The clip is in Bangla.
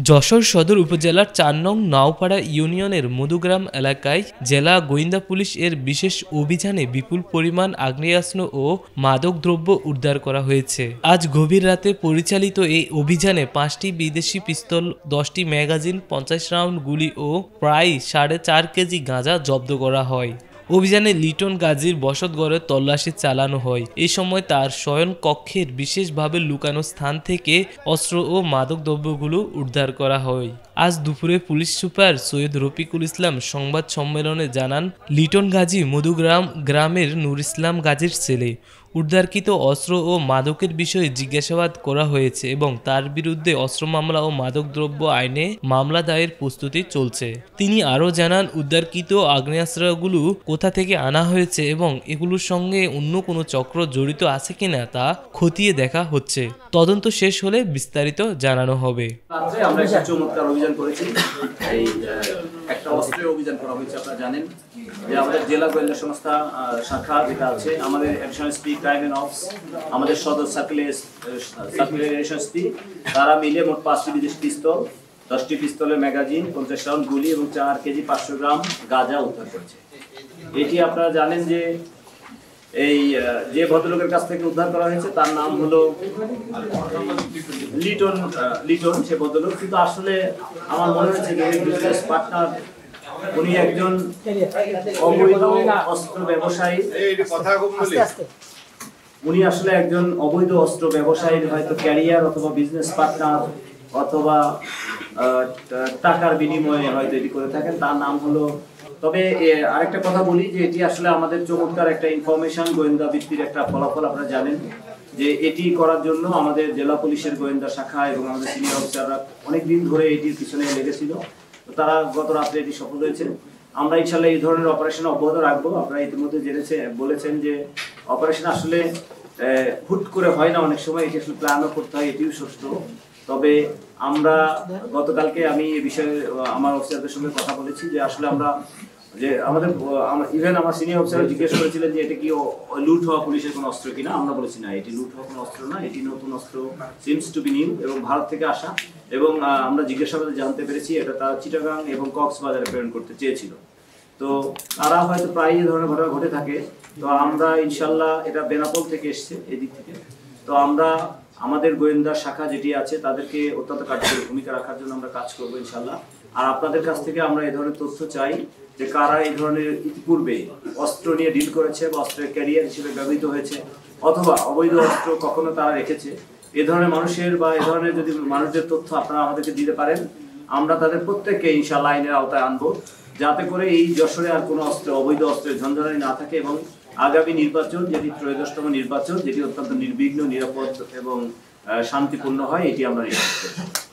যশোর সদর উপজেলার ৪ নং নাওপাড়া ইউনিয়নের মধুগ্রাম এলাকায় জেলা গোয়েন্দা পুলিশ এর বিশেষ অভিযানে বিপুল পরিমাণ আগ্নেয়াস্ত্র ও মাদকদ্রব্য উদ্ধার করা হয়েছে। আজ গভীর রাতে পরিচালিত এই অভিযানে ৫টি বিদেশি পিস্তল, ১০টি ম্যাগাজিন, ৫০ রাউন্ড গুলি ও প্রায় ৪.৫ কেজি গাঁজা জব্দ করা হয়। অভিযানে লিটন গাজীর বসতঘরে তল্লাশি চালানো হয়। এই সময় তার শয়ন কক্ষের বিশেষভাবে লুকানো স্থান থেকে অস্ত্র ও মাদকদ্রব্যগুলো উদ্ধার করা হয়। আজ দুপুরে পুলিশ সুপার সৈয়দ রফিকুল ইসলাম সংবাদ সম্মেলনে জানান, লিটন গাজী মধুগ্রাম গ্রামের নুর ইসলাম গাজীর ছেলে। উদ্ধারকৃত অস্ত্র ও মাদকের বিষয়ে জিজ্ঞাসাবাদ করা হয়েছে এবং তার বিরুদ্ধে অস্ত্র মামলা ও মাদকদ্রব্য আইনে মামলা দায়ের প্রস্তুতি চলছে। তিনি আরও জানান, উদ্ধারকৃত আগ্নেয়াস্ত্রগুলো কোথা থেকে আনা হয়েছে এবং এগুলোর সঙ্গে অন্য কোনো চক্র জড়িত আছে কিনা তা খতিয়ে দেখা হচ্ছে। তদন্ত শেষ হলে বিস্তারিত জানানো হবে। আমরা একটা চমৎকার অভিযান করেছি। এই একটা অস্ত্রের অভিযান করা হয়েছে। আপনারা জানেন যে আমাদের জেলা গোয়েন্দা সংস্থা শাখা যেটা আছে, আমাদের additional SP crime and ops, আমাদের সদর সার্কুলার এসপি, তারা মিলে মোট 5টি বিদেশি পিস্তল, 10টি পিস্তলের ম্যাগাজিন, 50 রাউন্ড গুলি এবং 4 কেজি 500 গ্রাম গাঁজা উদ্ধার করেছে। এটি আপনারা জানেন যে এই যে ভদ্রলোকের কাছ থেকে উদ্ধার করা হয়েছে তার নাম হলো লিটন সে ভদ্রলোক, কিন্তু আসলে আমার মনে হয়েছে যে বিজনেস পার্টনার উনি একজন অবৈধ অস্ত্র ব্যবসায়ী। উনি আসলে একজন অবৈধ অস্ত্র ব্যবসায়ীর হয়তো ক্যারিয়ার অথবা বিজনেস পার্টনার অথবা টাকার বিনিময়ে হয়তো এটি করে থাকেন। তার নাম হলো, তবে আরেকটা কথা বলি যে এটি আসলে আমাদের চমৎকার একটা ইনফরমেশন গোয়েন্দা ভিত্তির একটা ফলাফল। আপনারা জানেন যে এটি করার জন্য আমাদের জেলা পুলিশের গোয়েন্দা শাখা এবং আমাদের সিনিয়র অফিসাররা অনেকদিন ধরে এটির পিছনে লেগেছিল। তো তারা গত রাত্রে এটি সফল হয়েছে। আমরা ইনশাল্লাহ এই ধরনের অপারেশন অব্যাহত রাখবো। আপনারা ইতিমধ্যে বলেছেন যে অপারেশন আসলে হুট করে হয় না, অনেক সময় এটি আসলে প্ল্যানও করতে হয়, এটিও সত্য। তবে আমরা গতকালকে আমি এই বিষয়ে আমার অফিসারদের সঙ্গে কথা বলেছি যে আসলে আমরা যে ইভেন আমার সিনিয়র অফিসার জিজ্ঞেস করেছিলেন যে এটা কি লুট হওয়া পুলিশের কোনো অস্ত্র কিনা। আমরা বলেছি না, এটি লুট হওয়া কোনো অস্ত্র না, এটি নতুন অস্ত্র, সিমস টু বি নিউ এবং ভারত থেকে আসা। এবং আমরা জিজ্ঞাসাবাদে জানতে পেরেছি এটা তারা চিটাগাং এবং কক্সবাজারে প্রেরণ করতে চেয়েছিল। তো তারা হয়তো প্রায় এই ধরনের ঘটনা ঘটে থাকে। তো আমরা ইনশাল্লাহ এটা বেনাপোল থেকে এসছে এদিক থেকে। তো আমরা আমাদের গোয়েন্দা শাখা যেটি আছে তাদেরকে অত্যন্ত কার্যকরী ভূমিকা রাখার জন্য আমরা কাজ করবো ইনশাল্লাহ। আর আপনাদের কাছ থেকে আমরা এই ধরনের তথ্য চাই যে কারা এই ধরনের ইতিপূর্বে অস্ত্র নিয়ে ডিল করেছে বা অস্ত্রের ক্যারিয়ার হিসেবে ব্যবহৃত হয়েছে অথবা অবৈধ অস্ত্র কখনো তারা রেখেছে। এ ধরনের মানুষের বা এ ধরনের যদি মানুষদের তথ্য আপনারা আমাদেরকে দিতে পারেন, আমরা তাদের প্রত্যেককে ইনশাল্লাহ আইনের আওতায় আনবো, যাতে করে এই যশোরে আর কোনো অবৈধ অস্ত্রের ঝঞ্ঝানি না থাকে এবং আগামী নির্বাচন, যেটি ত্রয়োদশতম নির্বাচন, যেটি অত্যন্ত নির্বিঘ্ন, নিরাপদ এবং শান্তিপূর্ণ হয়, এটি আমরা নিশ্চিত করব।